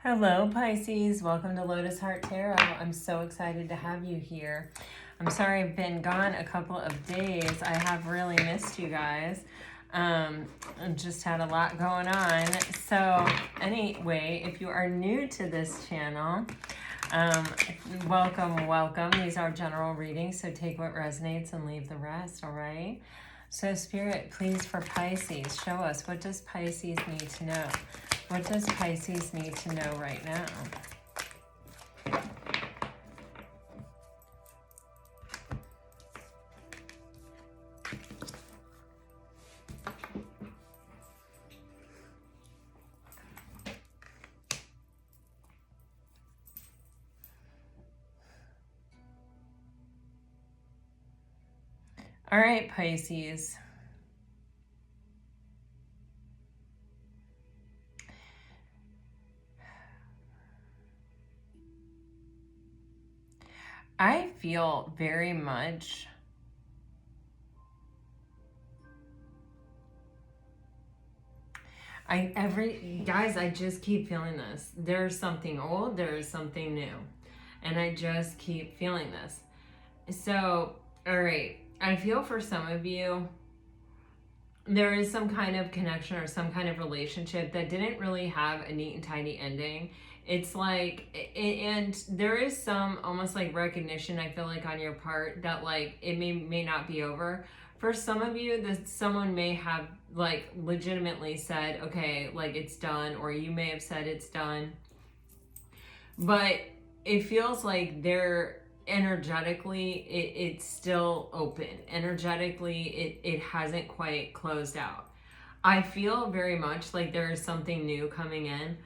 Hello, Pisces. Welcome to Lotus Heart Tarot. I'm so excited to have you here. I'm sorry I've been gone a couple of days. I have really missed you guys. I've just had a lot going on. So anyway, if you are new to this channel, welcome. These are general readings, so take what resonates and leave the rest, all right? So Spirit, please, for Pisces, show us, what does Pisces need to know? What does Pisces need to know right now? All right, Pisces. I feel very much I just keep feeling this. There's something old, there's something new. And I just keep feeling this. So, all right, I feel for some of you, there is some kind of connection or some kind of relationship that didn't really have a neat and tidy ending. It's like, and there is some almost like recognition, I feel like, on your part that like it may not be over. For some of you, that someone may have like legitimately said, okay, like it's done, or you may have said it's done. But it feels like they're energetically, it's still open. Energetically, it hasn't quite closed out. I feel very much like there is something new coming in.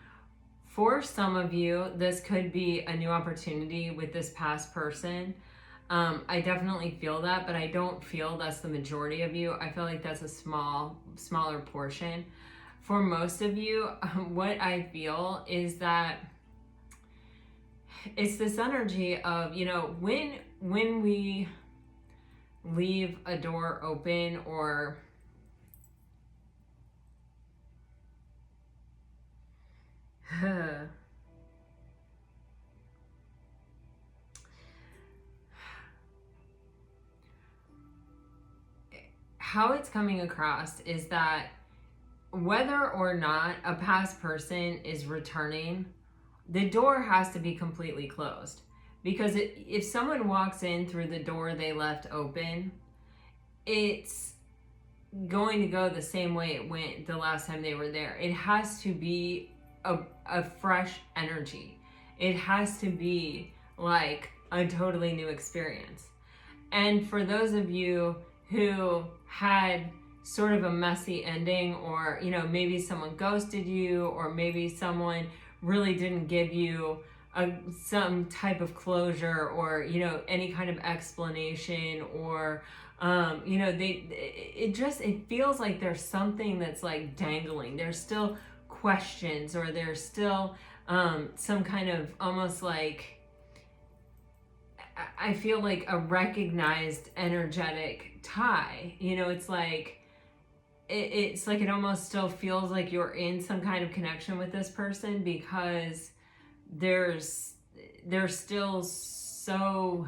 For some of you, this could be a new opportunity with this past person. I definitely feel that, but I don't feel that's the majority of you. I feel like that's a smaller portion. For most of you, what I feel is that it's this energy of, you know, when we leave a door open, or how it's coming across is that whether or not a past person is returning, the door has to be completely closed. Because if someone walks in through the door they left open, it's going to go the same way it went the last time they were there. It has to be a fresh energy. It has to be like a totally new experience. And for those of you who had sort of a messy ending, or, you know, maybe someone ghosted you, or maybe someone really didn't give you some type of closure, or, you know, any kind of explanation, or you know, it feels like there's something that's like dangling. There's still questions, or there's still some kind of almost like, I feel like a recognized energetic tie. You know, it's like it's like it almost still feels like you're in some kind of connection with this person, because there's still so,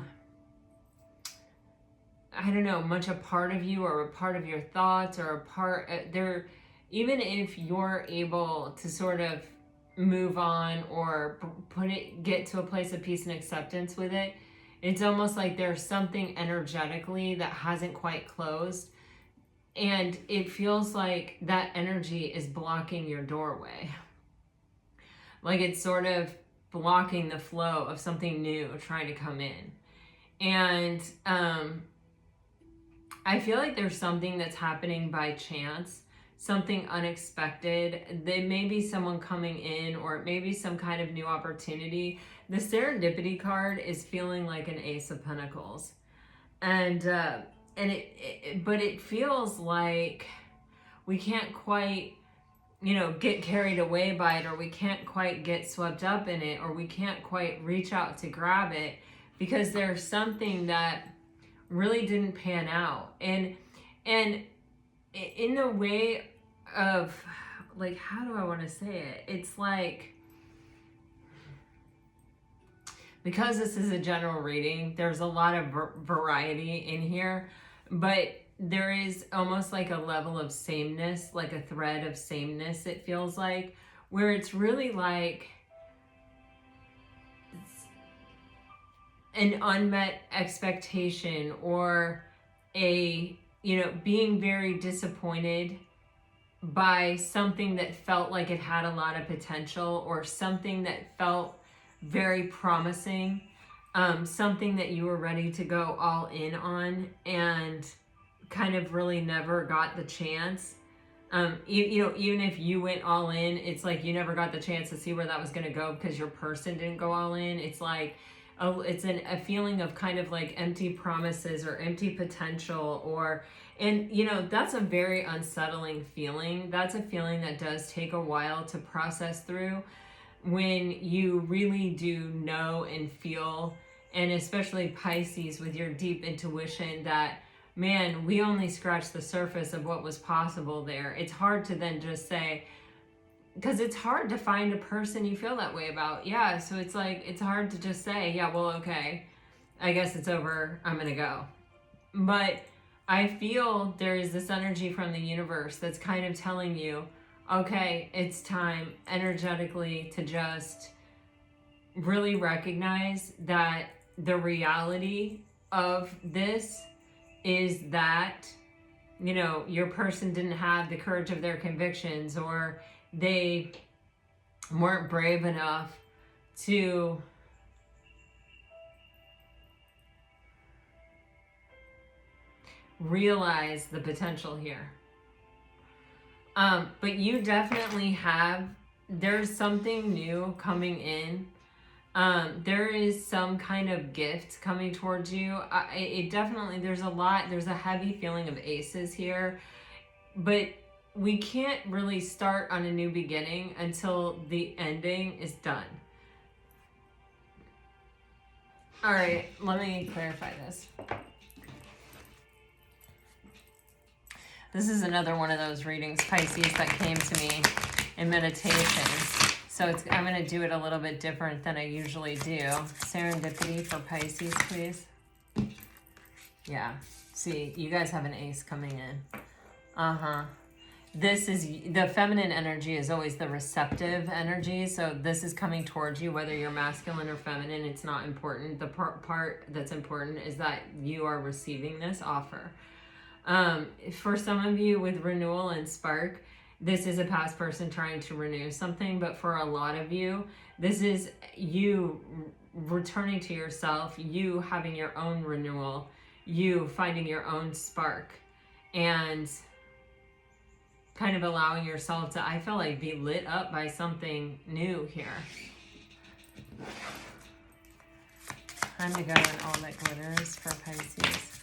I don't know, much a part of you, or a part of your thoughts, or a part there. Even if you're able to sort of move on, or get to a place of peace and acceptance with it, it's almost like there's something energetically that hasn't quite closed. And it feels like that energy is blocking your doorway. Like it's sort of blocking the flow of something new trying to come in. And I feel like there's something that's happening by chance, something unexpected. There may be someone coming in, or it may be some kind of new opportunity. The serendipity card is feeling like an Ace of Pentacles. And but it feels like we can't quite, you know, get carried away by it, or we can't quite get swept up in it, or we can't quite reach out to grab it, because there's something that really didn't pan out. And in the way of, like, how do I want to say it? It's like because this is a general reading, there's a lot of variety in here, but there is almost like a level of sameness, like a thread of sameness, it feels like, where it's really like an unmet expectation, or a, you know, being very disappointed by something that felt like it had a lot of potential, or something that felt very promising, something that you were ready to go all in on and kind of really never got the chance. You know, even if you went all in, it's like you never got the chance to see where that was going to go because your person didn't go all in. It's like it's a feeling of kind of like empty promises or empty potential, or, and you know, that's a very unsettling feeling. That's a feeling that does take a while to process through when you really do know and feel, and especially Pisces with your deep intuition, that man, we only scratched the surface of what was possible there. It's hard to then just say, because it's hard to find a person you feel that way about. Yeah, so it's like, it's hard to just say, yeah, well, okay, I guess it's over, I'm gonna go. But I feel there is this energy from the universe that's kind of telling you, okay, it's time energetically to just really recognize that the reality of this is that, you know, your person didn't have the courage of their convictions, or they weren't brave enough to realize the potential here. But you definitely have, there's something new coming in. There is some kind of gift coming towards you. It definitely, there's a heavy feeling of aces here, but we can't really start on a new beginning until the ending is done. All right, let me clarify this. This is another one of those readings, Pisces, that came to me in meditation. So I'm going to do it a little bit different than I usually do. Serendipity for Pisces, please. Yeah. See, you guys have an ace coming in. Uh-huh. This is, the feminine energy is always the receptive energy. So this is coming towards you, whether you're masculine or feminine, it's not important. The part that's important is that you are receiving this offer. For some of you with renewal and spark, this is a past person trying to renew something, but for a lot of you, this is you returning to yourself, you having your own renewal, you finding your own spark, and kind of allowing yourself to, I feel like, be lit up by something new here. Time to go in all that glitters for Pisces.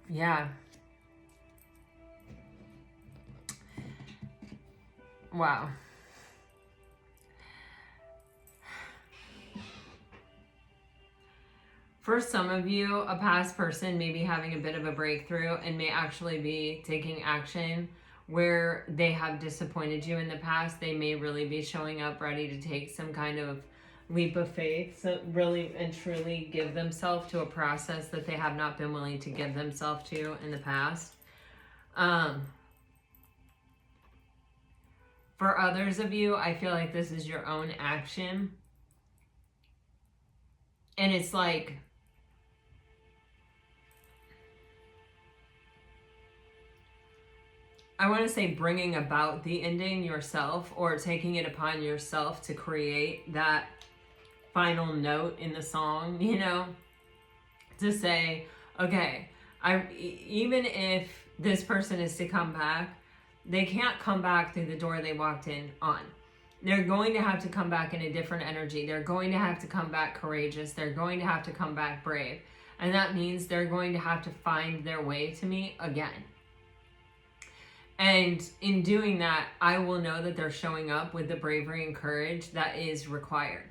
Yeah. Wow. For some of you, a past person may be having a bit of a breakthrough and may actually be taking action where they have disappointed you in the past. They may really be showing up ready to take some kind of leap of faith, so really and truly give themselves to a process that they have not been willing to give themselves to in the past. For others of you, I feel like this is your own action. And it's like, I want to say bringing about the ending yourself, or taking it upon yourself to create that final note in the song, you know, to say, okay, even if this person is to come back, they can't come back through the door they walked in on. They're going to have to come back in a different energy. They're going to have to come back courageous. They're going to have to come back brave. And that means they're going to have to find their way to me again. And in doing that, I will know that they're showing up with the bravery and courage that is required.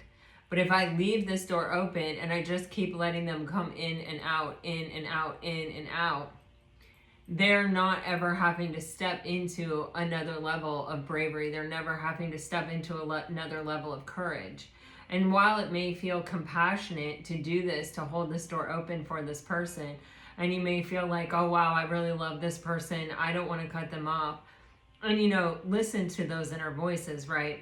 But if I leave this door open and I just keep letting them come in and out, in and out, in and out, they're not ever having to step into another level of bravery. They're never having to step into another level of courage. And while it may feel compassionate to do this, to hold this door open for this person, and you may feel like, oh wow, I really love this person, I don't want to cut them off. And listen to those inner voices, right?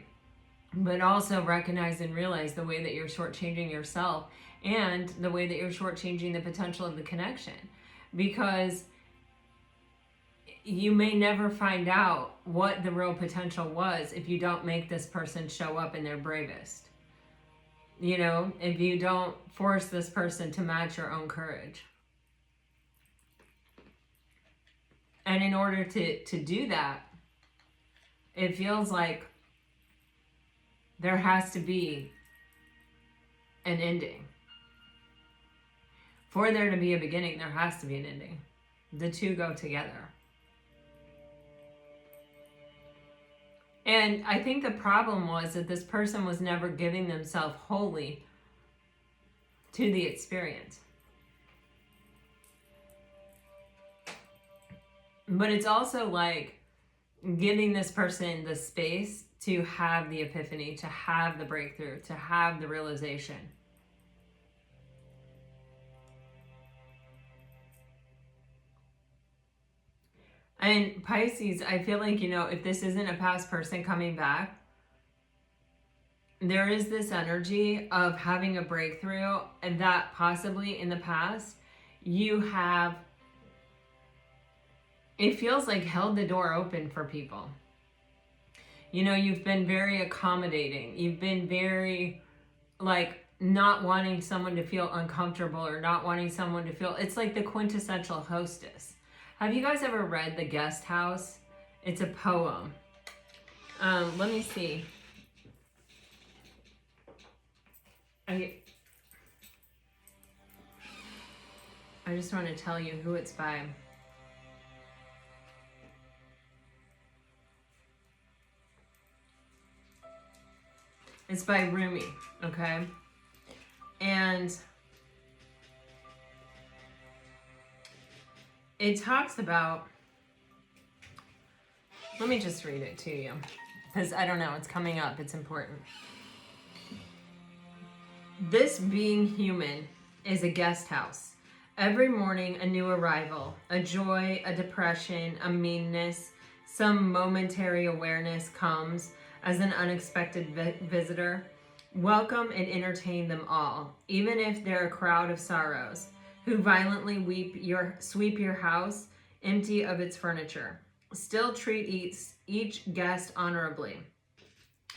But also recognize and realize the way that you're shortchanging yourself and the way that you're shortchanging the potential of the connection. Because you may never find out what the real potential was if you don't make this person show up in their bravest. If you don't force this person to match your own courage. And in order to do that, it feels like there has to be an ending. For there to be a beginning, there has to be an ending. The two go together. And I think the problem was that this person was never giving themselves wholly to the experience. But it's also like giving this person the space to have the epiphany, to have the breakthrough, to have the realization. And Pisces, I feel like, if this isn't a past person coming back, there is this energy of having a breakthrough, and that possibly in the past you have, it feels like, held the door open for people. You've been very accommodating. You've been very not wanting someone to feel uncomfortable or not wanting someone to feel, it's like the quintessential hostess. Have you guys ever read The Guest House? It's a poem. Let me see. I just want to tell you who it's by. It's by Rumi, okay? And it talks about, let me just read it to you, because I don't know, it's coming up, it's important. This being human is a guest house. Every morning a new arrival, a joy, a depression, a meanness, some momentary awareness comes as an unexpected visitor. Welcome and entertain them all, even if they're a crowd of sorrows, who violently sweep your house empty of its furniture. Still treat each guest honorably.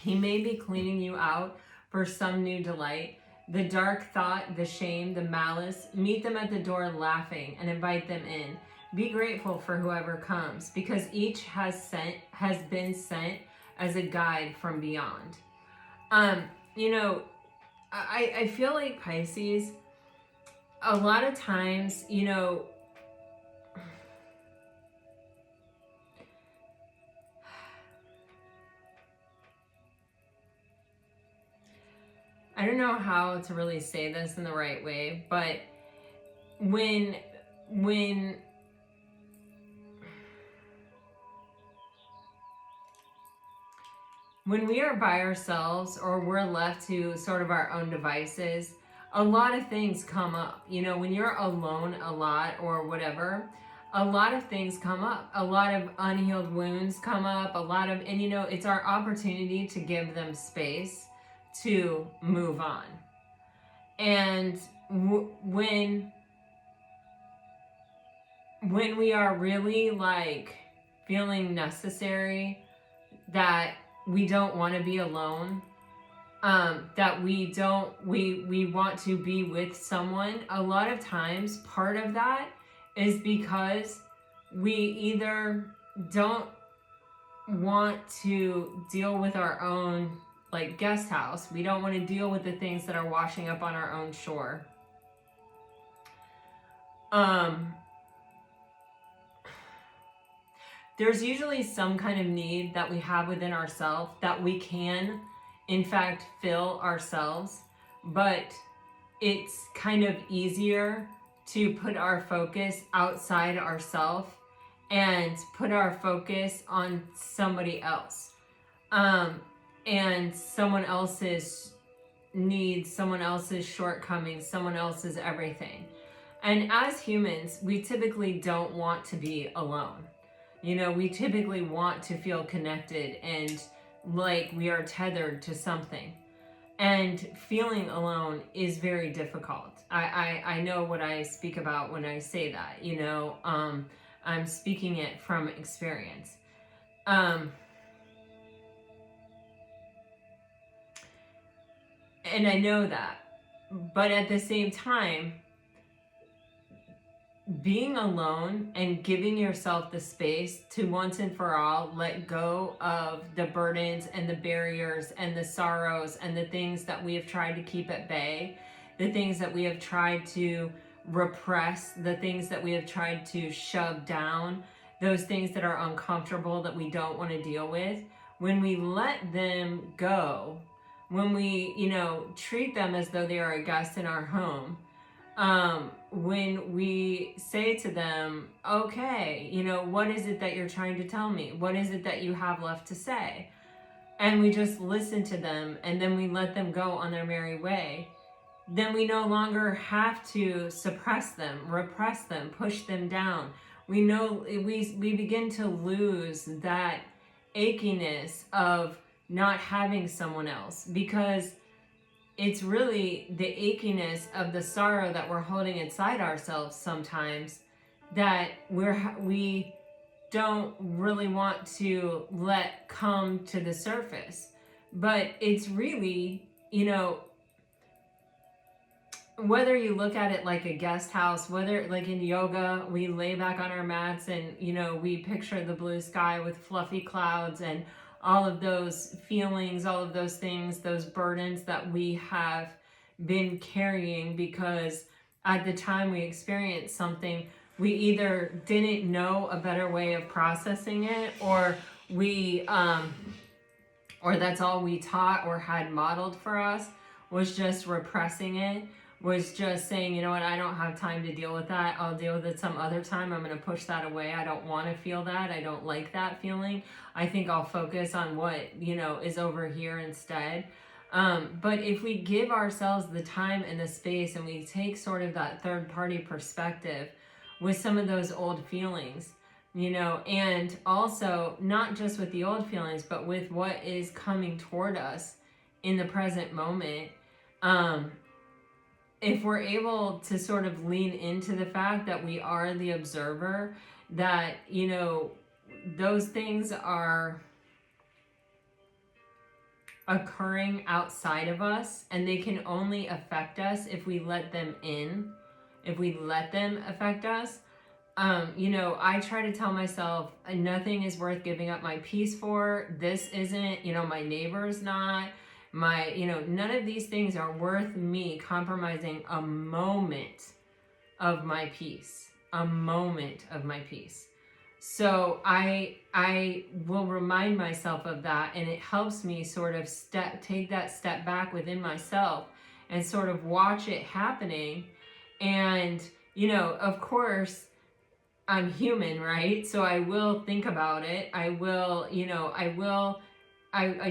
He may be cleaning you out for some new delight. The dark thought, the shame, the malice, meet them at the door laughing and invite them in. Be grateful for whoever comes, because each has been sent as a guide from beyond. I feel like Pisces, a lot of times, I don't know how to really say this in the right way, but when we are by ourselves or we're left to sort of our own devices, a lot of things come up. When you're alone a lot or whatever, a lot of things come up. A lot of unhealed wounds come up, and it's our opportunity to give them space to move on. And when we are really feeling necessary, that we don't want to be alone, that we want to be with someone, a lot of times part of that is because we either don't want to deal with our own guest house. We don't want to deal with the things that are washing up on our own shore. There's usually some kind of need that we have within ourselves that we can, in fact, fill ourselves, but it's kind of easier to put our focus outside ourselves and put our focus on somebody else, and someone else's needs, someone else's shortcomings, someone else's everything. And as humans, we typically don't want to be alone. We typically want to feel connected and like we are tethered to something. And feeling alone is very difficult. I know what I speak about when I say that, I'm speaking it from experience. And I know that. But at the same time, being alone and giving yourself the space to once and for all let go of the burdens and the barriers and the sorrows and the things that we have tried to keep at bay, the things that we have tried to repress, the things that we have tried to shove down, those things that are uncomfortable that we don't want to deal with. When we let them go, when we, treat them as though they are a guest in our home, when we say to them, okay, what is it that you're trying to tell me? What is it that you have left to say? And we just listen to them, and then we let them go on their merry way. Then we no longer have to suppress them, repress them, push them down. We begin to lose that achiness of not having someone else, because it's really the achiness of the sorrow that we're holding inside ourselves sometimes that we don't really want to let come to the surface. But it's really, whether you look at it like a guest house, whether like in yoga, we lay back on our mats and, we picture the blue sky with fluffy clouds and all of those feelings, all of those things, those burdens that we have been carrying because at the time we experienced something, we either didn't know a better way of processing it, or or that's all we taught or had modeled for us, was just repressing it, was just saying, you know what, I don't have time to deal with that. I'll deal with it some other time. I'm going to push that away. I don't want to feel that. I don't like that feeling. I think I'll focus on what, is over here instead. But if we give ourselves the time and the space and we take sort of that third party perspective with some of those old feelings, and also not just with the old feelings, but with what is coming toward us in the present moment, if we're able to sort of lean into the fact that we are the observer, that, those things are occurring outside of us and they can only affect us if we let them in, if we let them affect us. I try to tell myself nothing is worth giving up my peace for. This isn't, my neighbor's not. None of these things are worth me compromising a moment of my peace, So I will remind myself of that, and it helps me sort of take that step back within myself and sort of watch it happening. And, of course, I'm human, right? So I will think about it. I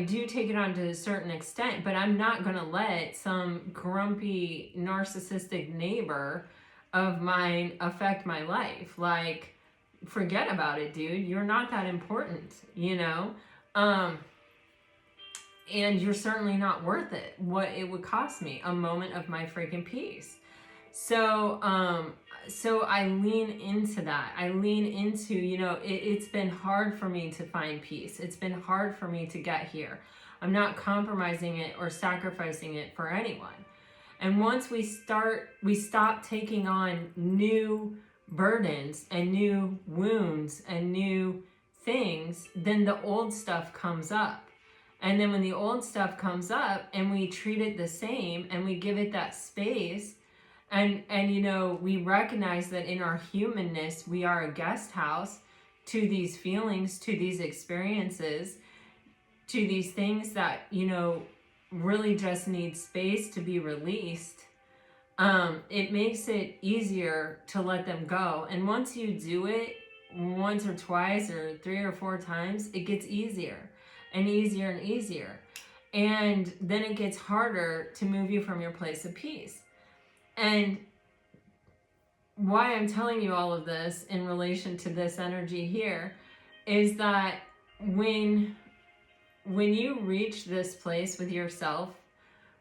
do take it on to a certain extent, but I'm not going to let some grumpy, narcissistic neighbor of mine affect my life. Like, forget about it, dude. You're not that important, and you're certainly not worth it. What it would cost me, a moment of my freaking peace. So I lean into that. I lean into, it's been hard for me to find peace. It's been hard for me to get here. I'm not compromising it or sacrificing it for anyone. And once we stop taking on new burdens and new wounds and new things, then the old stuff comes up. And then when the old stuff comes up and we treat it the same and we give it that space, and we recognize that in our humanness, we are a guest house to these feelings, to these experiences, to these things that, really just need space to be released. It makes it easier to let them go. And once you do it once or twice or 3 or 4 times, it gets easier and easier and easier. And then it gets harder to move you from your place of peace. And why I'm telling you all of this in relation to this energy here is that when you reach this place with yourself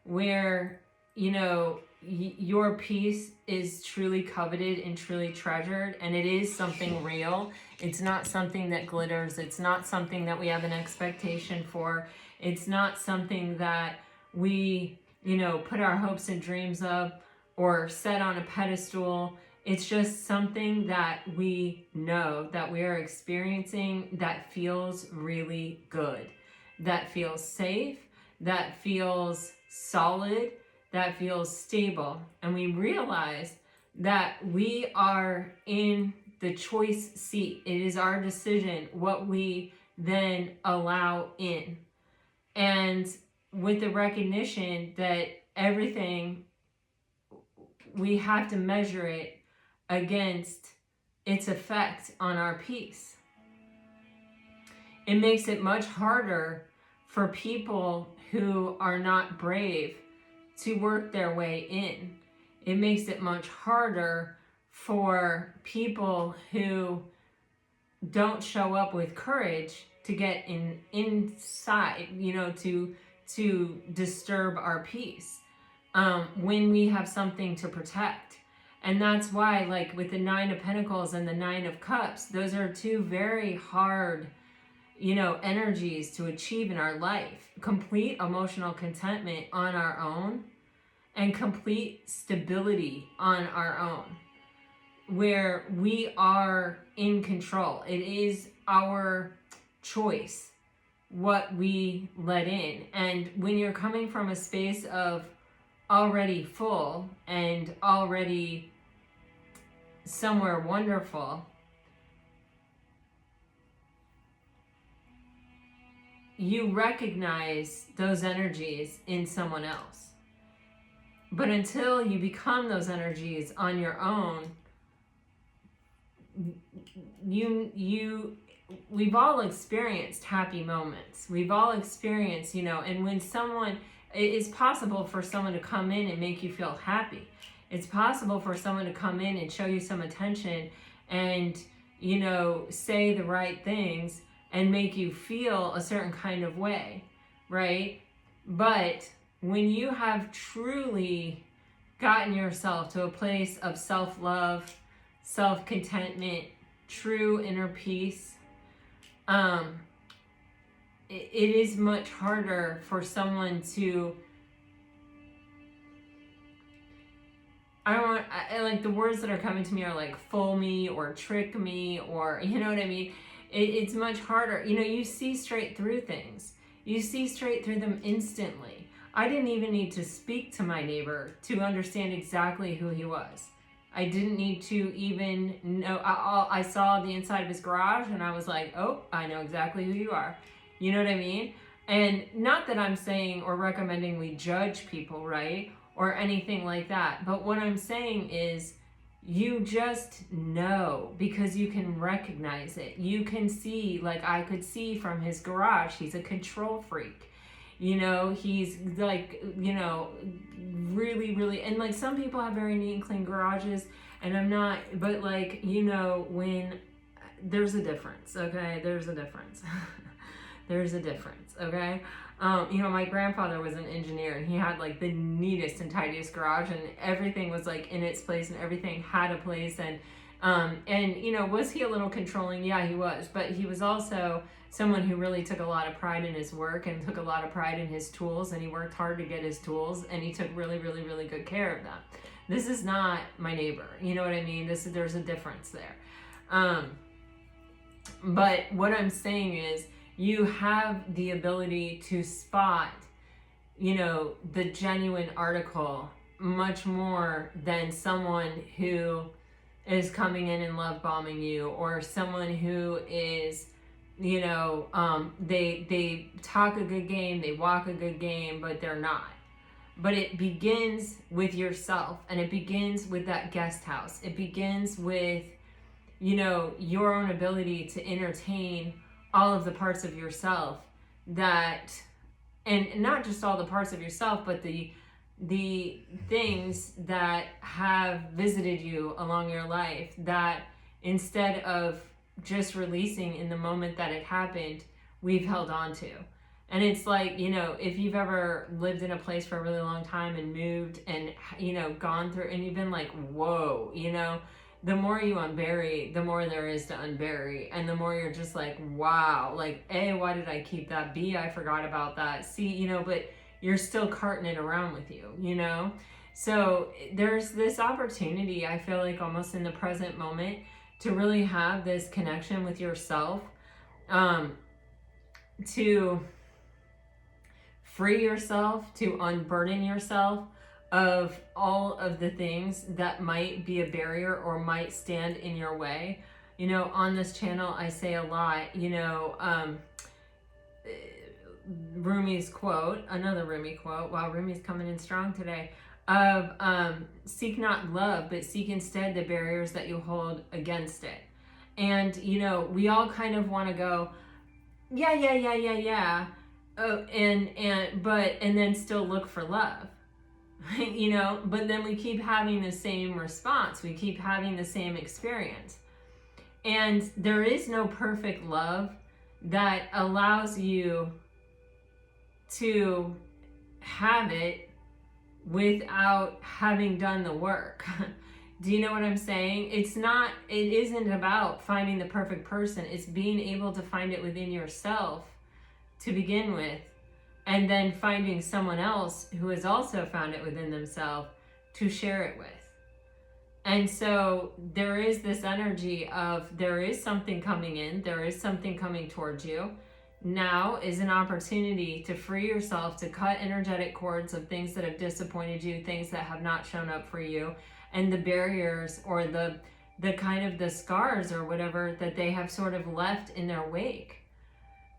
where, you know, your peace is truly coveted and truly treasured, and it is something real. It's not something that glitters. It's not something that we have an expectation for. It's not something that we, you know, put our hopes and dreams of or set on a pedestal. It's just something that we know that we are experiencing that feels really good, that feels safe, that feels solid, that feels stable. And we realize that we are in the choice seat. It is our decision what we then allow in. And with the recognition that everything, we have to measure it against its effect on our peace. It makes it much harder for people who are not brave to work their way in. It makes it much harder for people who don't show up with courage to get inside, you know, to disturb our peace when we have something to protect. And that's why, like with the 9 of Pentacles and the 9 of Cups, those are two very hard, you know, energies to achieve in our life. Complete emotional contentment on our own and complete stability on our own, where we are in control. It is our choice what we let in. And when you're coming from a space of already full and already somewhere wonderful, you recognize those energies in someone else. But until you become those energies on your own, we've all experienced happy moments. We've all experienced, you know, and when someone, it is possible for someone to come in and make you feel happy. It's possible for someone to come in and show you some attention and, you know, say the right things and make you feel a certain kind of way, right? But when you have truly gotten yourself to a place of self-love, self-contentment, true inner peace, it is much harder for someone to, I like the words that are coming to me are like fool me or trick me, or, you know what I mean? It's much harder. You know, you see straight through things. You see straight through them instantly. I didn't even need to speak to my neighbor to understand exactly who he was. I didn't need to even know. I saw the inside of his garage and I was like, oh, I know exactly who you are. You know what I mean? And not that I'm saying or recommending we judge people, right? Or anything like that. But what I'm saying is you just know because you can recognize it. You can see, like I could see from his garage, he's a control freak. You know, he's like, you know, really, really, and like some people have very neat and clean garages, and I'm not, but like, you know, when there's a difference, okay? There's a difference. There's a difference, okay? You know, my grandfather was an engineer and he had like the neatest and tidiest garage and everything was like in its place and everything had a place. And you know, was he a little controlling? Yeah, he was, but he was also someone who really took a lot of pride in his work and took a lot of pride in his tools, and he worked hard to get his tools and he took really, really, really good care of them. This is not my neighbor. You know what I mean? There's a difference there. But what I'm saying is, you have the ability to spot, you know, the genuine article much more than someone who is coming in and love bombing you, or someone who is, you know, they talk a good game, they walk a good game, but they're not. But it begins with yourself, and it begins with that guest house. It begins with you know, your own ability to entertain all of the parts of yourself that, and not just all the parts of yourself, but the things that have visited you along your life that instead of just releasing in the moment that it happened, we've held on to. And it's like, you know, if you've ever lived in a place for a really long time and moved and, you know, gone through and you've been like, whoa, you know, the more you unbury, the more there is to unbury. And the more you're just like, wow, like, A, why did I keep that? B, I forgot about that. C, you know, but you're still carting it around with you, you know? So there's this opportunity, I feel like almost in the present moment, to really have this connection with yourself, to free yourself, to unburden yourself of all of the things that might be a barrier or might stand in your way. You know, on this channel, I say a lot, you know, Rumi's quote, another Rumi quote, wow, Rumi's coming in strong today, of seek not love, but seek instead the barriers that you hold against it. And, you know, we all kind of want to go, yeah. Oh, and then still look for love, you know, but then we keep having the same response. We keep having the same experience. And there is no perfect love that allows you to have it without having done the work. Do you know what I'm saying? It isn't about finding the perfect person. It's being able to find it within yourself to begin with, and then finding someone else who has also found it within themselves to share it with. And so there is this energy of there is something coming in, there is something coming towards you. Now is an opportunity to free yourself, to cut energetic cords of things that have disappointed you, things that have not shown up for you, and the barriers or the kind of the scars or whatever that they have sort of left in their wake.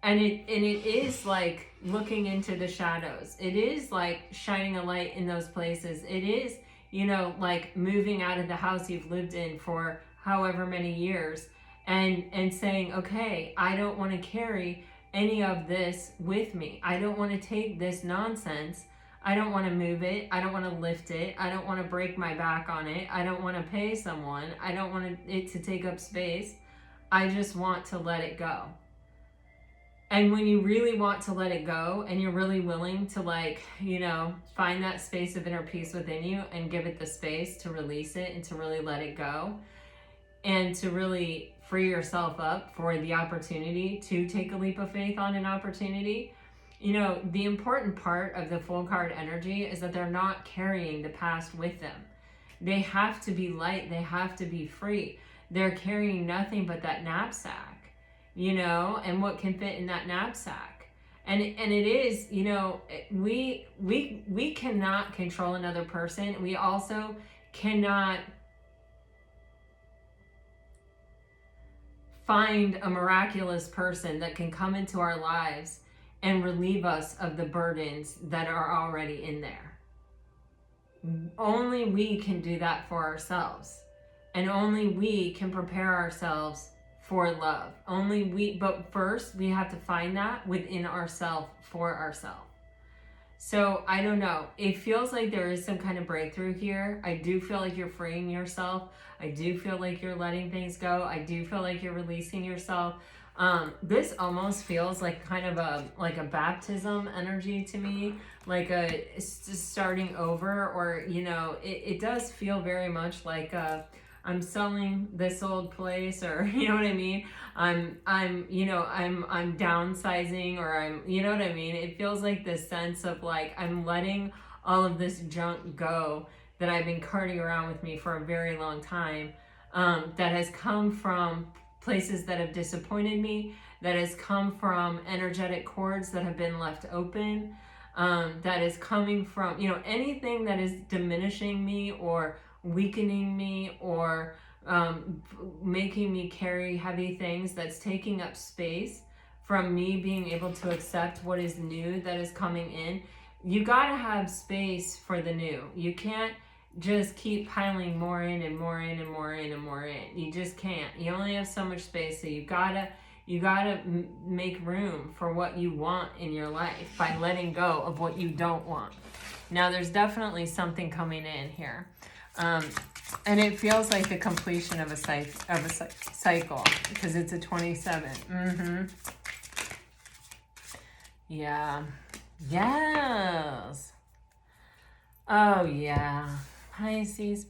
And it is like looking into the shadows. It is like shining a light in those places. It is, you know, like moving out of the house you've lived in for however many years and saying, okay, I don't want to carry any of this with me. I don't want to take this nonsense. I don't want to move it. I don't want to lift it. I don't want to break my back on it. I don't want to pay someone. I don't want it to take up space. I just want to let it go. And when you really want to let it go and you're really willing to, like, you know, find that space of inner peace within you and give it the space to release it and to really let it go and to really free yourself up for the opportunity to take a leap of faith on an opportunity, you know, the important part of the full card energy is that they're not carrying the past with them. They have to be light. They have to be free. They're carrying nothing but that knapsack. You know, and what can fit in that knapsack. And it is, you know, we cannot control another person. We also cannot find a miraculous person that can come into our lives and relieve us of the burdens that are already in there. Only we can do that for ourselves. And only we can prepare ourselves for love. But first we have to find that within ourselves for ourselves. So I don't know. It feels like there is some kind of breakthrough here. I do feel like you're freeing yourself. I do feel like you're letting things go. I do feel like you're releasing yourself. This almost feels like kind of a baptism energy to me, like a starting over, or, you know, it does feel very much like I'm selling this old place, or, you know what I mean? I'm downsizing, or you know what I mean? It feels like this sense of like, I'm letting all of this junk go that I've been carting around with me for a very long time, that has come from places that have disappointed me, that has come from energetic cords that have been left open, that is coming from, you know, anything that is diminishing me or weakening me or making me carry heavy things, that's taking up space from me being able to accept what is new that is coming in. You gotta have space for the new. You can't just keep piling more in and more in and more in and more in. You just can't. You only have so much space, so you gotta make room for what you want in your life by letting go of what you don't want. Now, there's definitely something coming in here. And it feels like the completion of a cycle, because it's a 27. Yeah. Yes. Oh, yeah. Pisces.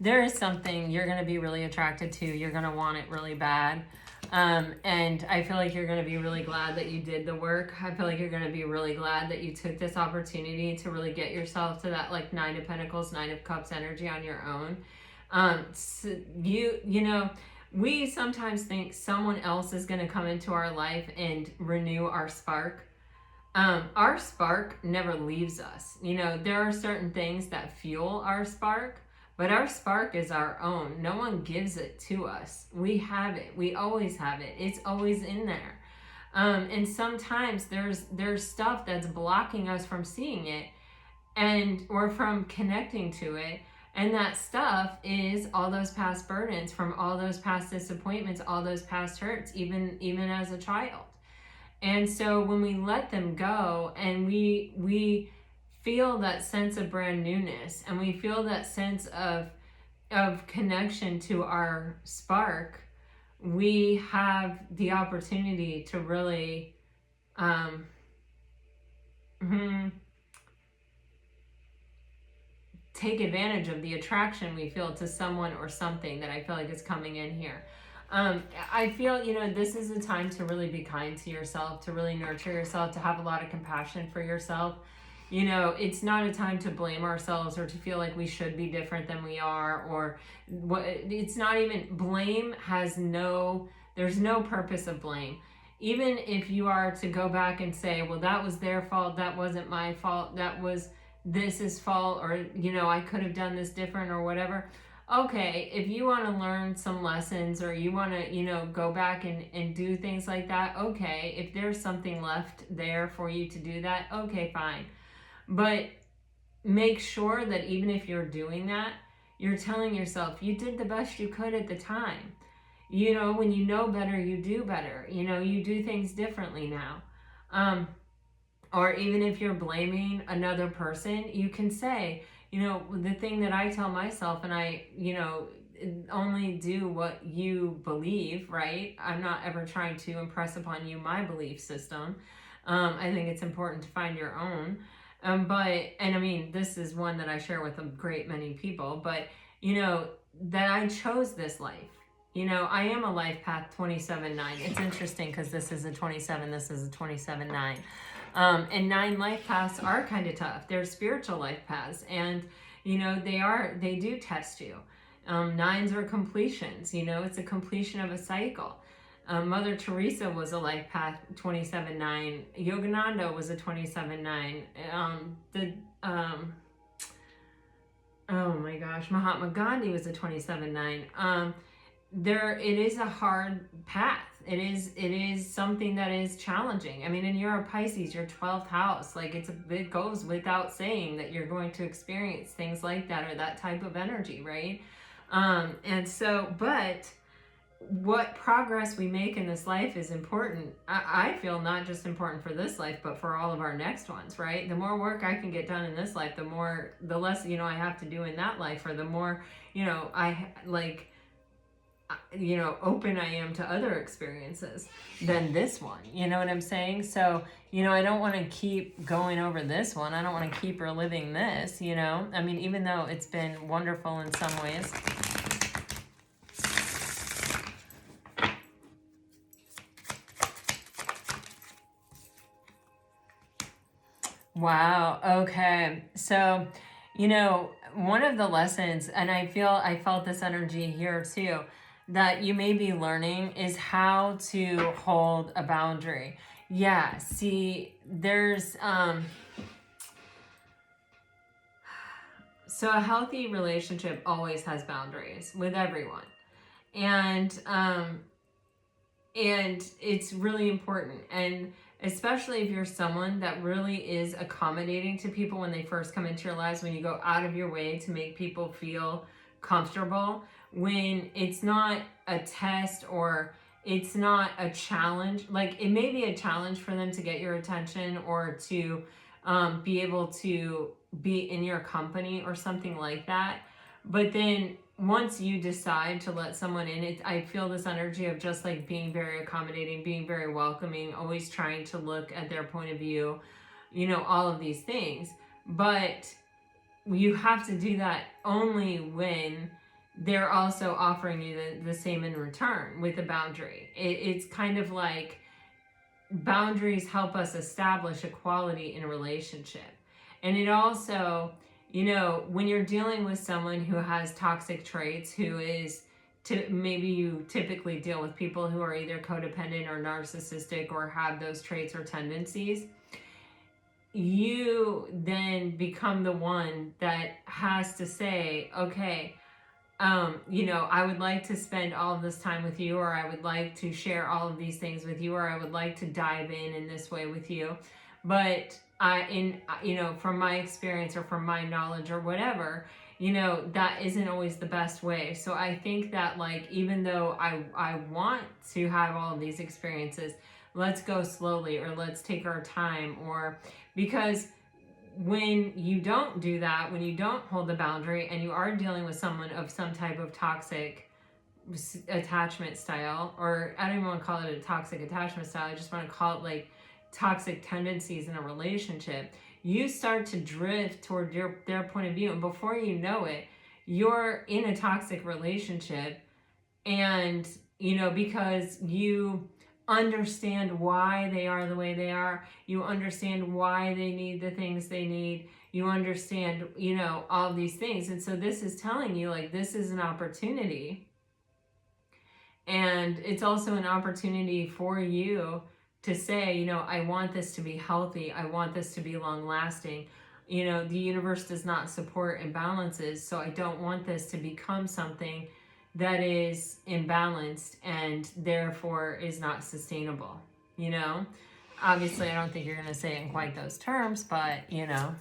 There is something you're going to be really attracted to. You're going to want it really bad. And I feel like you're going to be really glad that you did the work. I feel like you're going to be really glad that you took this opportunity to really get yourself to that like 9 of Pentacles, 9 of Cups energy on your own. So you know, we sometimes think someone else is going to come into our life and renew our spark. Our spark never leaves us. You know, there are certain things that fuel our spark, but our spark is our own. No one gives it to us. We have it. We always have it. It's always in there. And sometimes there's stuff that's blocking us from seeing it or from connecting to it. And that stuff is all those past burdens from all those past disappointments, all those past hurts, even as a child. And so when we let them go and we feel that sense of brand newness and we feel that sense of connection to our spark, we have the opportunity to really take advantage of the attraction we feel to someone or something that I feel like is coming in here. I feel, you know, this is a time to really be kind to yourself, to really nurture yourself, to have a lot of compassion for yourself. You know, it's not a time to blame ourselves or to feel like we should be different than we are, or what. It's not even, blame has there's no purpose of blame. Even if you are to go back and say, well, that was their fault, that wasn't my fault, that was this's fault, or, you know, I could have done this different or whatever. Okay, if you want to learn some lessons or you want to, you know, go back and do things like that, okay. If there's something left there for you to do that, okay, fine. But make sure that even if you're doing that, you're telling yourself you did the best you could at the time. You know, when you know better, you do better. You know, you do things differently now. Or even if you're blaming another person, you can say, you know, the thing that I tell myself, and I, you know, only do what you believe, right? I'm not ever trying to impress upon you my belief system. I think it's important to find your own. And I mean, this is one that I share with a great many people, but, you know, that I chose this life. You know, I am a life path 27-9. It's interesting because this is a 27, this is a 27-9. And 9 life paths are kind of tough. They're spiritual life paths, and you know they do test you. 9s are completions. You know, it's a completion of a cycle. Mother Teresa was a life path 27-9. Yogananda was a 27-9. Oh my gosh, Mahatma Gandhi was a 27-9. It is a hard path. It is something that is challenging. I mean, and you're a Pisces, your 12th house. Like it goes without saying that you're going to experience things like that or that type of energy, right? And so, but what progress we make in this life is important. I feel not just important for this life, but for all of our next ones, right? The more work I can get done in this life, the less, you know, I have to do in that life, or the more, you know, you know, open I am to other experiences than this one. You know what I'm saying? So, you know, I don't want to keep going over this one. I don't want to keep reliving this, you know? I mean, even though it's been wonderful in some ways. Wow. Okay. So, you know, one of the lessons, and I felt this energy here too, that you may be learning is how to hold a boundary. Yeah, see, there's so a healthy relationship always has boundaries with everyone. And it's really important. And especially if you're someone that really is accommodating to people when they first come into your lives, when you go out of your way to make people feel comfortable, when it's not a test or it's not a challenge. Like, it may be a challenge for them to get your attention or to be able to be in your company or something like that. But then once you decide to let someone in, I feel this energy of just like being very accommodating, being very welcoming, always trying to look at their point of view, you know, all of these things. But you have to do that only when they're also offering you the same in return with a boundary. It's kind of like boundaries help us establish equality in a relationship. And it also, you know, when you're dealing with someone who has toxic traits, who is, maybe you typically deal with people who are either codependent or narcissistic or have those traits or tendencies, you then become the one that has to say, okay, you know, I would like to spend all of this time with you, or I would like to share all of these things with you, or I would like to dive in this way with you. But you know, from my experience or from my knowledge or whatever, you know, that isn't always the best way. So I think that, like, even though I want to have all of these experiences, let's go slowly, or let's take our time, or because when you don't do that, when you don't hold the boundary and you are dealing with someone of some type of toxic attachment style, or I don't even want to call it a toxic attachment style, I just want to call it like toxic tendencies in a relationship, you start to drift toward their point of view, and before you know it, you're in a toxic relationship. And you know, because you understand why they are the way they are, you understand why they need the things they need, you understand, you know, all these things. And so this is telling you, like, this is an opportunity, and it's also an opportunity for you to say, you know, I want this to be healthy, I want this to be long lasting. You know, the universe does not support imbalances, so I don't want this to become something that is imbalanced and therefore is not sustainable. You know, obviously I don't think you're going to say it in quite those terms, but you know,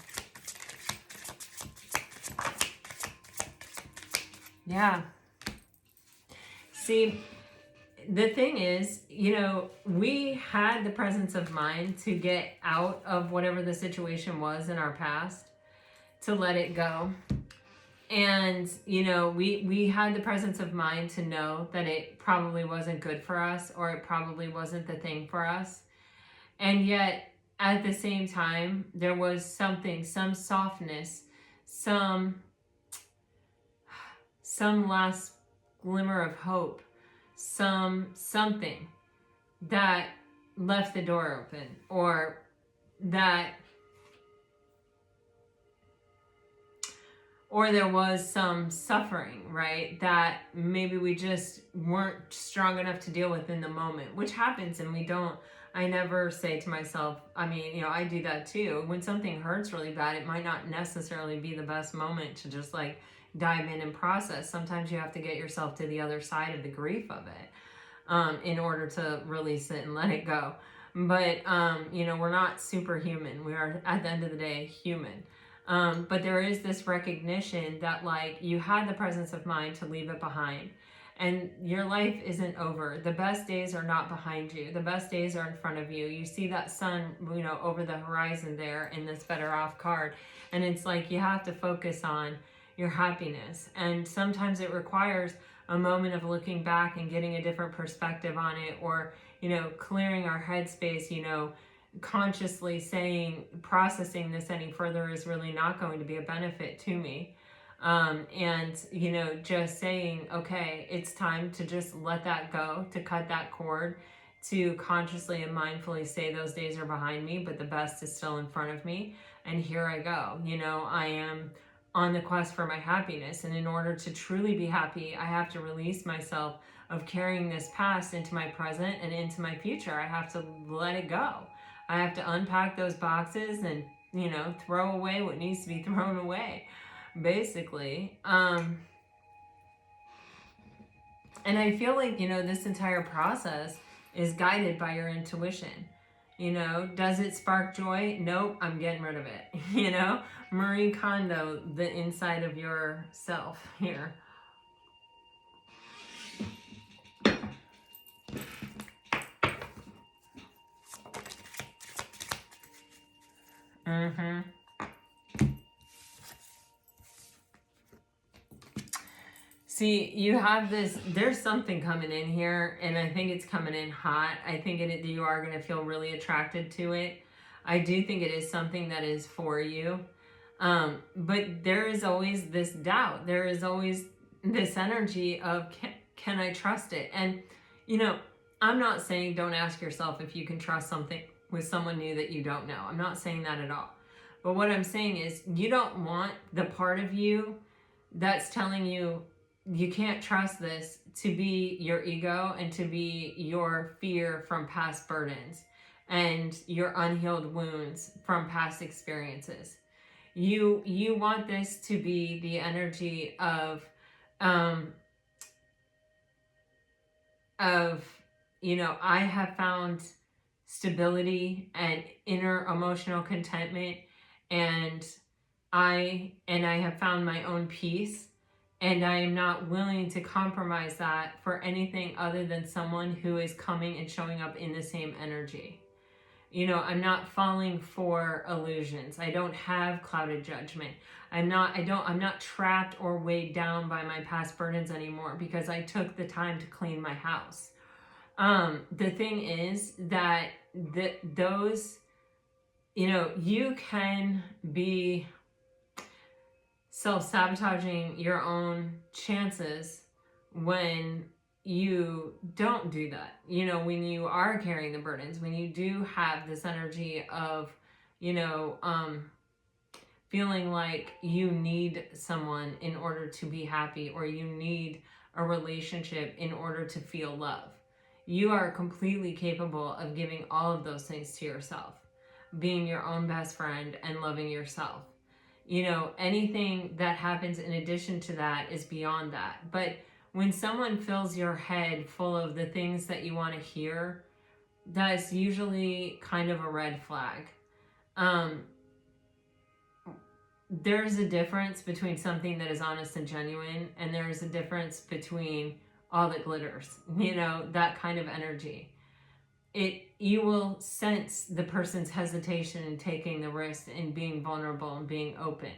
yeah. See, the thing is, you know, we had the presence of mind to get out of whatever the situation was in our past, to let it go. And, you know, we had the presence of mind to know that it probably wasn't good for us, or it probably wasn't the thing for us. And yet, at the same time, there was something, some softness, some last glimmer of hope, something that left the door open, or that, or there was some suffering, right? That maybe we just weren't strong enough to deal with in the moment, which happens. And I never say to myself, I mean, you know, I do that too. When something hurts really bad, it might not necessarily be the best moment to just like dive in and process. Sometimes you have to get yourself to the other side of the grief of it in order to release it and let it go. But, you know, we're not superhuman. We are, at the end of the day, human. But there is this recognition that, like, you had the presence of mind to leave it behind, and your life isn't over. The best days are not behind you. The best days are in front of you. You see that sun, you know, over the horizon there in this Better Off card. And it's like, you have to focus on your happiness. And sometimes it requires a moment of looking back and getting a different perspective on it, or, you know, clearing our headspace, you know, consciously saying, processing this any further is really not going to be a benefit to me. And, you know, just saying, okay, it's time to just let that go, to cut that cord, to consciously and mindfully say those days are behind me, but the best is still in front of me. And here I go. You know, I am on the quest for my happiness. And in order to truly be happy, I have to release myself of carrying this past into my present and into my future. I have to let it go. I have to unpack those boxes and, you know, throw away what needs to be thrown away, basically. And I feel like, you know, this entire process is guided by your intuition. You know, does it spark joy? Nope, I'm getting rid of it. You know, Marie Kondo, the inside of yourself here. Mm-hmm. See, you have this, there's something coming in here, and I think it's coming in hot. I think you are going to feel really attracted to it. I do think it is something that is for you. But there is always this doubt. There is always this energy of, can I trust it? And, you know, I'm not saying don't ask yourself if you can trust something with someone new that you don't know. I'm not saying that at all. But what I'm saying is you don't want the part of you that's telling you you can't trust this to be your ego and to be your fear from past burdens and your unhealed wounds from past experiences. You want this to be the energy of you know, I have found stability and inner emotional contentment, and I have found my own peace, and I am not willing to compromise that for anything other than someone who is coming and showing up in the same energy. You know, I'm not falling for illusions. I don't have clouded judgment. I'm not trapped or weighed down by my past burdens anymore because I took the time to clean my house. The thing is that those, you know, you can be self-sabotaging your own chances when you don't do that. You know, when you are carrying the burdens, when you do have this energy of, you know, feeling like you need someone in order to be happy, or you need a relationship in order to feel love. You are completely capable of giving all of those things to yourself, being your own best friend and loving yourself. You know, anything that happens in addition to that is beyond that. But when someone fills your head full of the things that you want to hear, that's usually kind of a red flag. There's a difference between something that is honest and genuine, and there's a difference between all that glitters, you know, that kind of energy. You will sense the person's hesitation in taking the risk and being vulnerable and being open.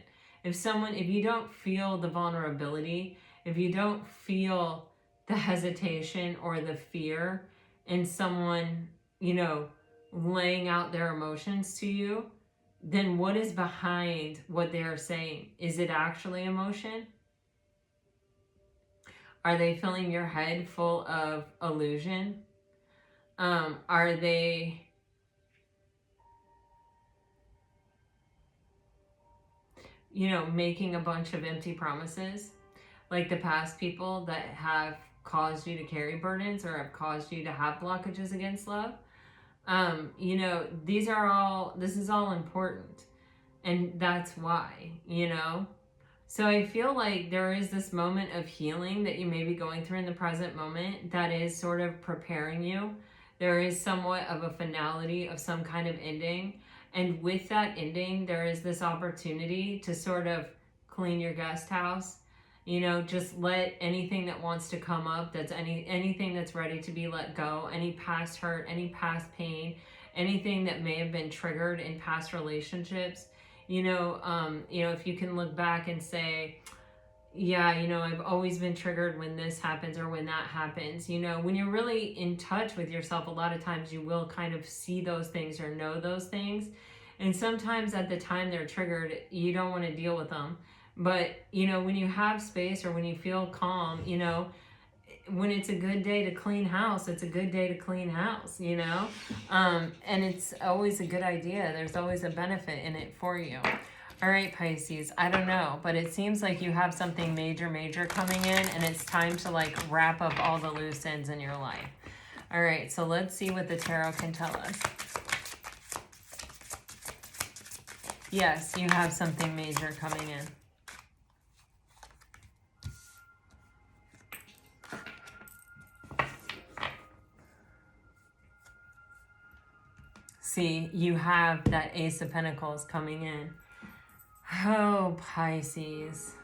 If you don't feel the vulnerability, if you don't feel the hesitation or the fear in someone, you know, laying out their emotions to you, then what is behind what they are saying? Is it actually emotion? Are they filling your head full of illusion? Are they making a bunch of empty promises, like the past people that have caused you to carry burdens or have caused you to have blockages against love? This is all important, and that's why, So I feel like there is this moment of healing that you may be going through in the present moment that is sort of preparing you. There is somewhat of a finality of some kind of ending. And with that ending, there is this opportunity to sort of clean your guest house. Just let anything that wants to come up, anything that's ready to be let go, any past hurt, any past pain, anything that may have been triggered in past relationships. If you can look back and say, yeah, I've always been triggered when this happens or when that happens. When you're really in touch with yourself, a lot of times you will kind of see those things or know those things. And sometimes at the time they're triggered, you don't want to deal with them. But, when you have space or when you feel calm, when it's a good day to clean house, it's a good day to clean house, and it's always a good idea. There's always a benefit in it for you. All right, Pisces, I don't know, but it seems like you have something major coming in, and it's time to wrap up all the loose ends in your life. All right, so let's see what the tarot can tell us. Yes, you have something major coming in. See, you have that Ace of Pentacles coming in. Oh, Pisces.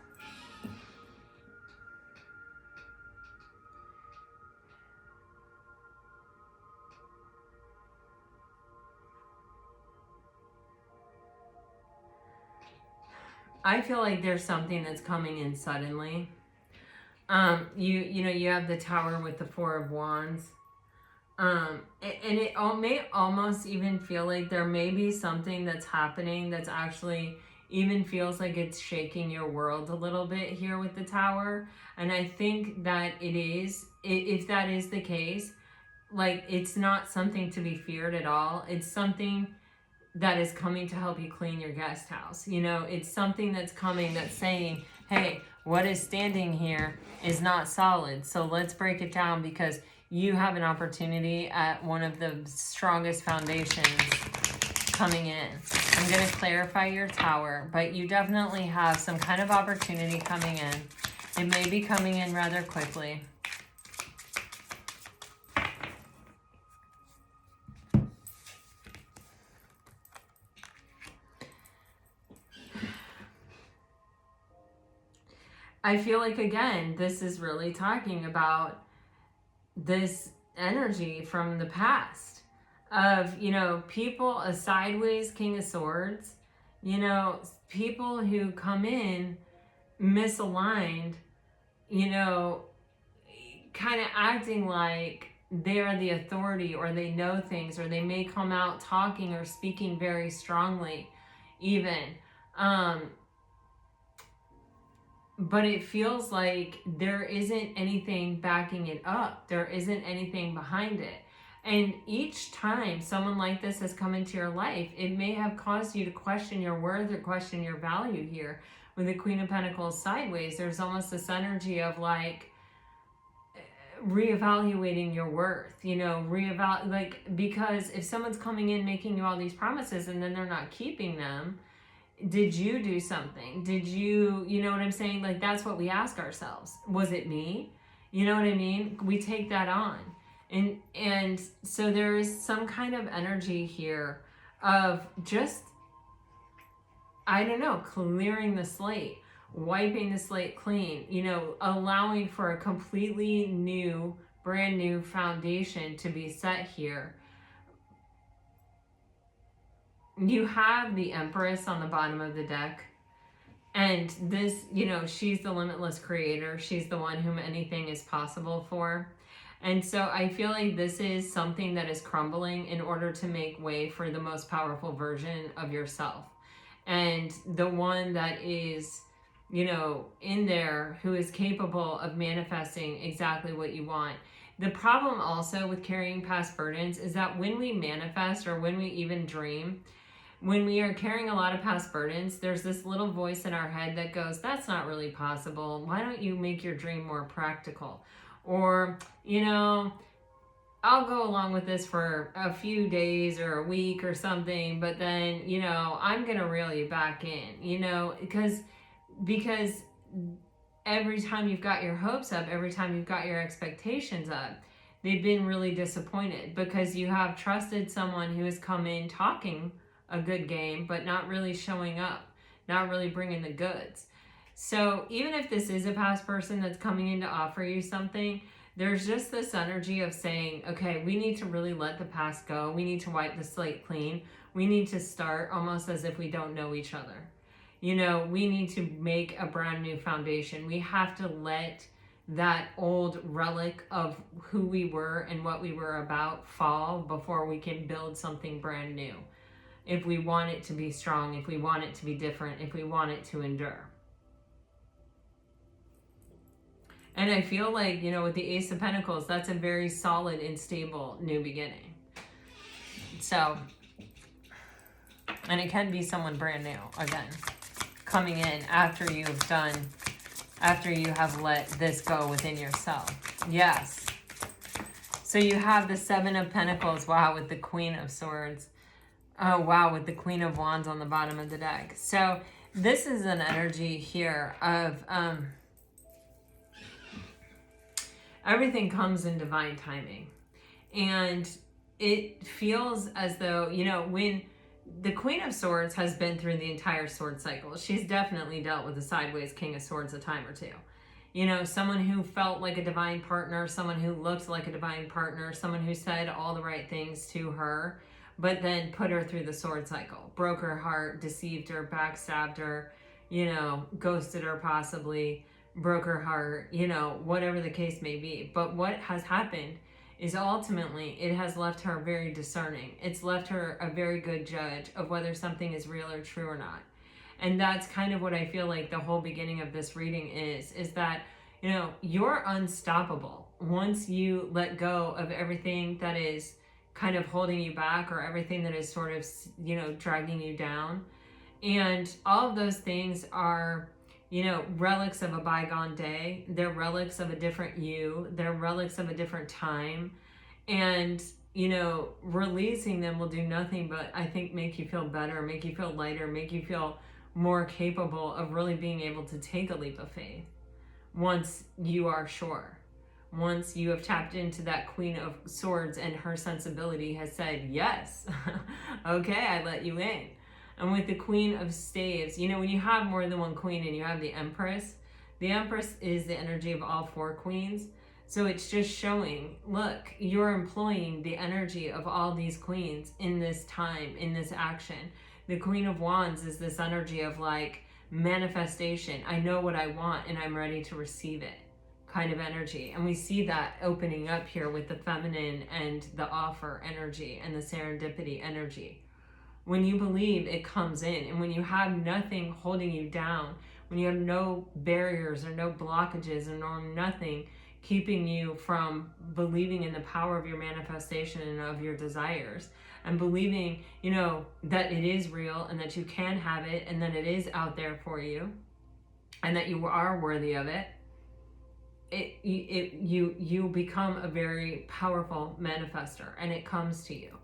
I feel like there's something that's coming in suddenly. You know, you have the Tower with the Four of Wands. And it may almost even feel like there may be something that's happening that's actually even feels like it's shaking your world a little bit here with the Tower. And I think that it is, if that is the case, like it's not something to be feared at all. It's something that is coming to help you clean your guest house. You know, it's something that's coming that's saying, hey, what is standing here is not solid. So let's break it down because you have an opportunity at one of the strongest foundations coming in. I'm going to clarify your Tower, but you definitely have some kind of opportunity coming in. It may be coming in rather quickly. I feel like, again, this is really talking about this energy from the past of, you know, people, a sideways King of Swords, you know, people who come in misaligned, you know, kind of acting like they're the authority or they know things, or they may come out talking or speaking very strongly even. But it feels like there isn't anything backing it up. There isn't anything behind it. And each time someone like this has come into your life, it may have caused you to question your worth or question your value here. With the Queen of Pentacles sideways, there's almost this energy of like reevaluating your worth, you know, like, because if someone's coming in making you all these promises and then they're not keeping them, did you do something? Did you know what I'm saying? Like, that's what we ask ourselves. Was it me? You know what I mean? We take that on. And so there is some kind of energy here of just, I don't know, clearing the slate, wiping the slate clean, you know, allowing for a completely new, brand new foundation to be set here. You have the Empress on the bottom of the deck. And this, you know, she's the limitless creator. She's the one whom anything is possible for. And so I feel like this is something that is crumbling in order to make way for the most powerful version of yourself. And the one that is, you know, in there who is capable of manifesting exactly what you want. The problem also with carrying past burdens is that when we manifest or when we even dream, when we are carrying a lot of past burdens, there's this little voice in our head that goes, that's not really possible. Why don't you make your dream more practical? Or, you know, I'll go along with this for a few days or a week or something, but then, you know, I'm going to reel you back in, you know, because every time you've got your hopes up, every time you've got your expectations up, they've been really disappointed because you have trusted someone who has come in talking a good game, but not really showing up, not really bringing the goods. So even if this is a past person that's coming in to offer you something, there's just this energy of saying, okay, we need to really let the past go. We need to wipe the slate clean. We need to start almost as if we don't know each other. You know, we need to make a brand new foundation. We have to let that old relic of who we were and what we were about fall before we can build something brand new. If we want it to be strong, if we want it to be different, if we want it to endure. And I feel like, you know, with the Ace of Pentacles, that's a very solid and stable new beginning. So, and it can be someone brand new, again, coming in after you have let this go within yourself. Yes. So you have the Seven of Pentacles, wow, with the Queen of Swords. Oh, wow, with the Queen of Wands on the bottom of the deck. So this is an energy here of everything comes in divine timing. And it feels as though, you know, when the Queen of Swords has been through the entire sword cycle, she's definitely dealt with the sideways King of Swords a time or two. You know, someone who felt like a divine partner, someone who looked like a divine partner, someone who said all the right things to her, but then put her through the sword cycle, broke her heart, deceived her, backstabbed her, you know, ghosted her possibly, broke her heart, you know, whatever the case may be. But what has happened is ultimately it has left her very discerning. It's left her a very good judge of whether something is real or true or not. And that's kind of what I feel like the whole beginning of this reading is that, you know, you're unstoppable once you let go of everything that is kind of holding you back, or everything that is sort of, you know, dragging you down. And all of those things are, you know, relics of a bygone day. They're relics of a different you. They're relics of a different time. And, you know, releasing them will do nothing but, I think, make you feel better, make you feel lighter, make you feel more capable of really being able to take a leap of faith once you are sure. Once you have tapped into that Queen of Swords and her sensibility has said, yes, okay, I let you in. And with the Queen of Staves, you know, when you have more than one queen and you have the Empress is the energy of all four queens. So it's just showing, look, you're employing the energy of all these queens in this time, in this action. The Queen of Wands is this energy of like manifestation. I know what I want and I'm ready to receive it kind of energy. And we see that opening up here with the feminine and the offer energy and the serendipity energy. When you believe, it comes in. And when you have nothing holding you down, when you have no barriers or no blockages or nothing keeping you from believing in the power of your manifestation and of your desires, and believing, you know, that it is real and that you can have it and that it is out there for you and that you are worthy of it, you become a very powerful manifester, and it comes to you.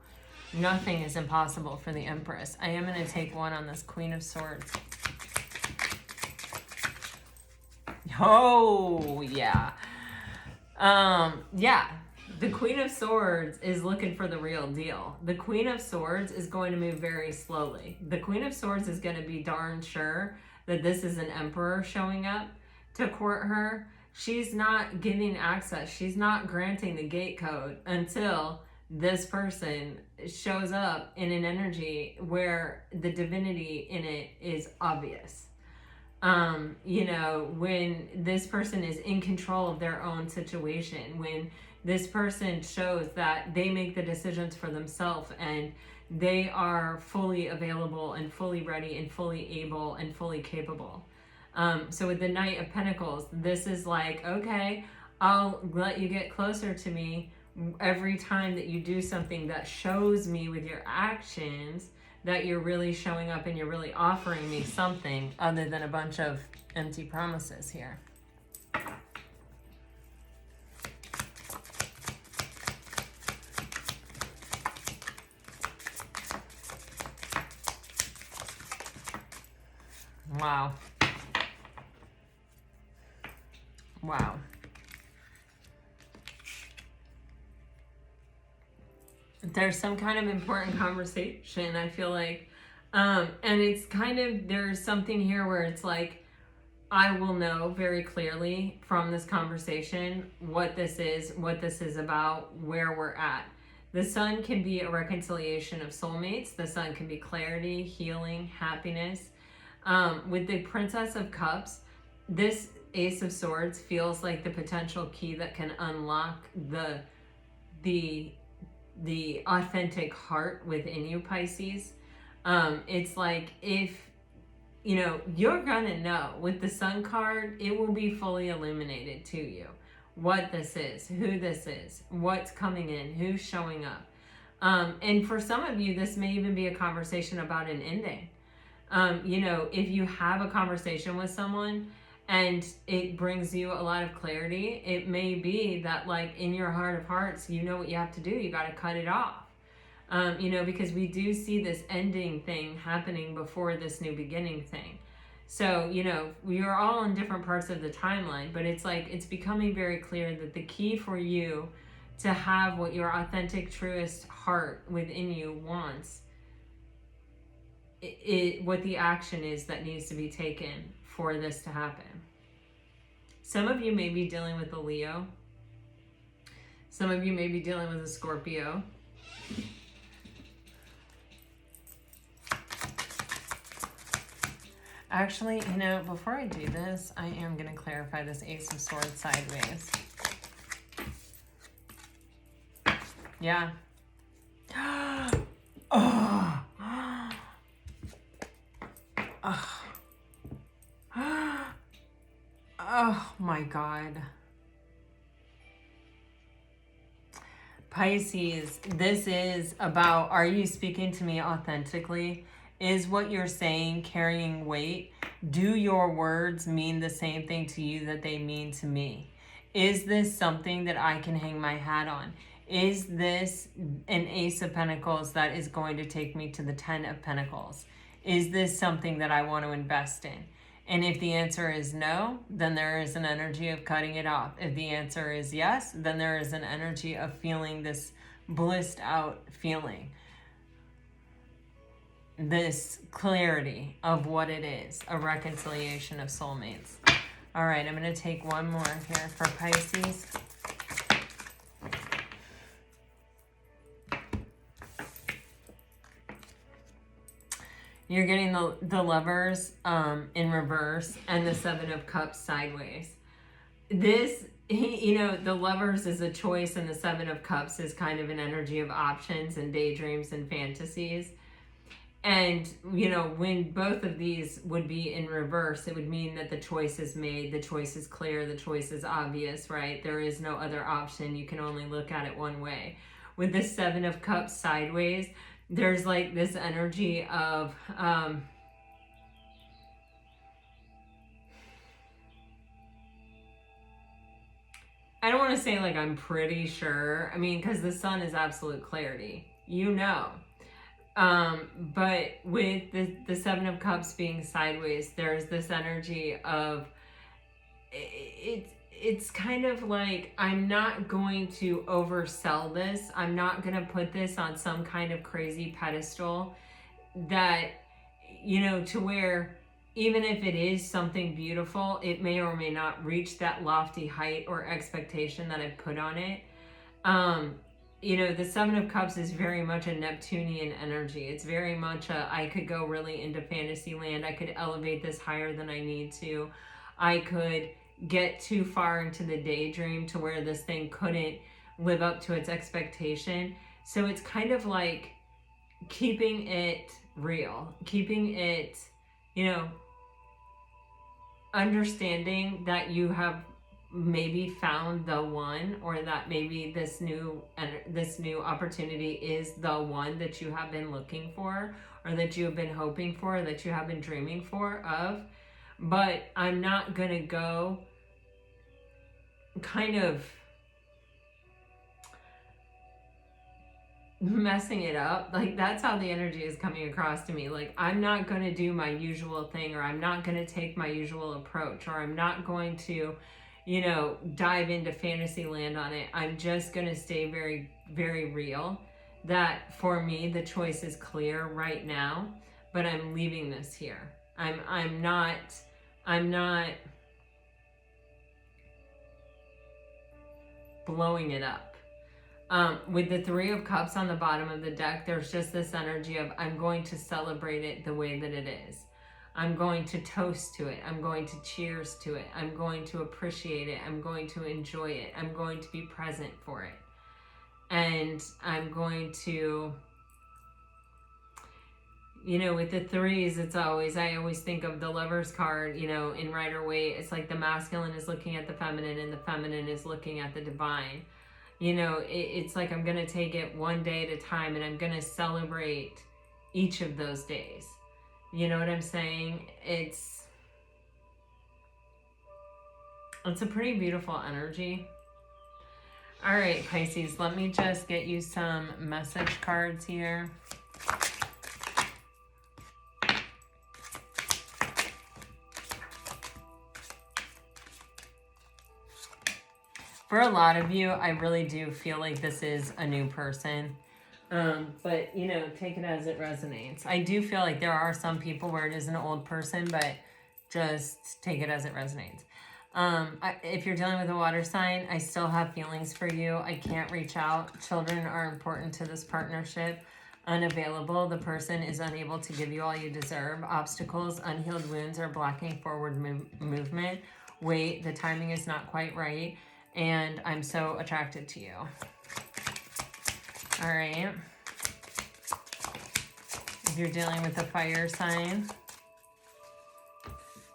Nothing is impossible for the Empress. I am going to take one on this Queen of Swords. Oh, yeah. Yeah. The Queen of Swords is looking for the real deal. The Queen of Swords is going to move very slowly. The Queen of Swords is going to be darn sure that this is an emperor showing up to court her. She's not giving access. She's not granting the gate code until this person shows up in an energy where the divinity in it is obvious. You know, when this person is in control of their own situation, when this person shows that they make the decisions for themselves and they are fully available and fully ready and fully able and fully capable. So with the Knight of Pentacles, this is like, okay, I'll let you get closer to me every time that you do something that shows me with your actions that you're really showing up and you're really offering me something other than a bunch of empty promises here. Wow. Wow. There's some kind of important conversation, I feel like. And it's kind of, there's something here where it's like, I will know very clearly from this conversation what this is about, where we're at. The Sun can be a reconciliation of soulmates. The Sun can be clarity, healing, happiness. With the Princess of Cups, this Ace of Swords feels like the potential key that can unlock the authentic heart within you, Pisces. It's like, if, you know, you're gonna know with the Sun card, it will be fully illuminated to you what this is, who this is, what's coming in, who's showing up. And for some of you, this may even be a conversation about an ending. You know, if you have a conversation with someone and it brings you a lot of clarity, it may be that, like, in your heart of hearts, you know what you have to do. You got to cut it off. You know, because we do see this ending thing happening before this new beginning thing. So, you know, we are all in different parts of the timeline, but it's like, it's becoming very clear that the key for you to have what your authentic, truest heart within you wants, what the action is that needs to be taken for this to happen. Some of you may be dealing with a Leo. Some of you may be dealing with a Scorpio. Actually, you know, before I do this, I am going to clarify this Ace of Swords sideways. Yeah. Oh. Oh. Oh my God. Pisces, this is about, are you speaking to me authentically? Is what you're saying carrying weight? Do your words mean the same thing to you that they mean to me? Is this something that I can hang my hat on? Is this an Ace of Pentacles that is going to take me to the 10 of Pentacles? Is this something that I want to invest in? And if the answer is no, then there is an energy of cutting it off. If the answer is yes, then there is an energy of feeling this blissed out feeling. This clarity of what it is, a reconciliation of soulmates. All right, I'm going to take one more here for Pisces. You're getting the Lovers in reverse and the Seven of Cups sideways. This, you know, the Lovers is a choice and the Seven of Cups is kind of an energy of options and daydreams and fantasies. And, you know, when both of these would be in reverse, it would mean that the choice is made, the choice is clear, the choice is obvious, right? There is no other option. You can only look at it one way. With the Seven of Cups sideways, there's like this energy of, I don't want to say like I'm pretty sure. I mean, because the sun is absolute clarity, you know. But with the Seven of Cups being sideways, there's this energy of, it's kind of like, I'm not going to oversell this. I'm not going to put this on some kind of crazy pedestal that, you know, to where even if it is something beautiful, it may or may not reach that lofty height or expectation that I've put on it. You know, the Seven of Cups is very much a Neptunian energy. It's very much a, I could go really into fantasy land. I could elevate this higher than I need to. I could get too far into the daydream to where this thing couldn't live up to its expectation. So it's kind of like keeping it real, keeping it, you know, understanding that you have maybe found the one, or that maybe this new opportunity is the one that you have been looking for, or that you have been hoping for, that you have been dreaming of. But I'm not gonna go kind of messing it up. Like, that's how the energy is coming across to me. Like, I'm not going to do my usual thing, or I'm not going to take my usual approach, or I'm not going to, you know, dive into fantasy land on it. I'm just going to stay very, very real. That for me, the choice is clear right now, but I'm leaving this here. I'm not blowing it up. With the Three of Cups on the bottom of the deck, there's just this energy of, I'm going to celebrate it the way that it is. I'm going to toast to it. I'm going to cheers to it. I'm going to appreciate it. I'm going to enjoy it. I'm going to be present for it. And I'm going to, you know, with the threes, it's always, I always think of the Lover's card, you know, in Rider-Waite. It's like the masculine is looking at the feminine and the feminine is looking at the divine. You know, it's like, I'm going to take it one day at a time, and I'm going to celebrate each of those days. You know what I'm saying? It's a pretty beautiful energy. All right, Pisces, let me just get you some message cards here. For a lot of you, I really do feel like this is a new person. But, you know, take it as it resonates. I do feel like there are some people where it is an old person, but just take it as it resonates. If you're dealing with a water sign, I still have feelings for you. I can't reach out. Children are important to this partnership. Unavailable. The person is unable to give you all you deserve. Obstacles, unhealed wounds are blocking forward movement. Wait, the timing is not quite right. And I'm so attracted to you. All right. If you're dealing with a fire sign,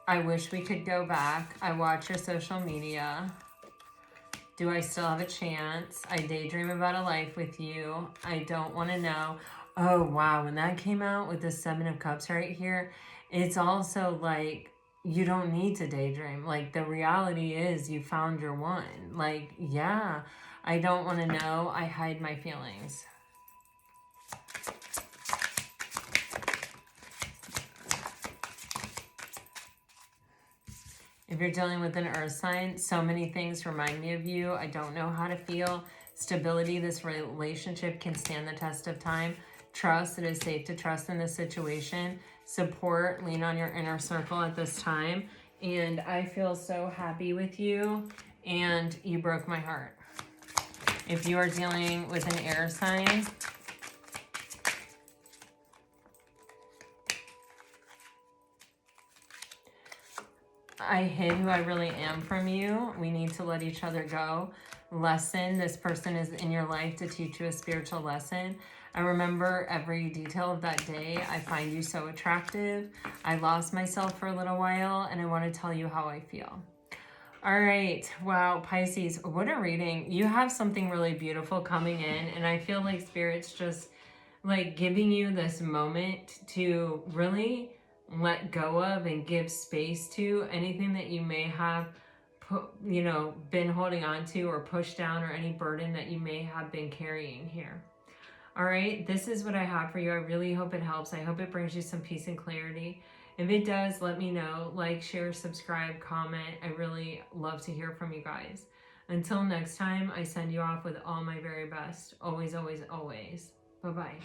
I wish we could go back. I watch your social media. Do I still have a chance? I daydream about a life with you. I don't want to know. Oh, wow. When that came out with the 7 of Cups right here, it's also like, you don't need to daydream. Like, the reality is you found your one. Like, yeah, I don't want to know. I hide my feelings. If you're dealing with an earth sign, so many things remind me of you. I don't know how to feel. Stability, this relationship can stand the test of time. Trust, it is safe to trust in this situation. Support, lean on your inner circle at this time. And I feel so happy with you. And you broke my heart. If you are dealing with an air sign, I hid who I really am from you. We need to let each other go. Lesson, this person is in your life to teach you a spiritual lesson. I remember every detail of that day. I find you so attractive. I lost myself for a little while, and I want to tell you how I feel. All right. Wow, Pisces, what a reading. You have something really beautiful coming in, and I feel like Spirit's just like giving you this moment to really let go of and give space to anything that you may have been holding on to or pushed down, or any burden that you may have been carrying here. All right, this is what I have for you. I really hope it helps. I hope it brings you some peace and clarity. If it does, let me know. Like, share, subscribe, comment. I really love to hear from you guys. Until next time, I send you off with all my very best. Always, always, always. Bye-bye.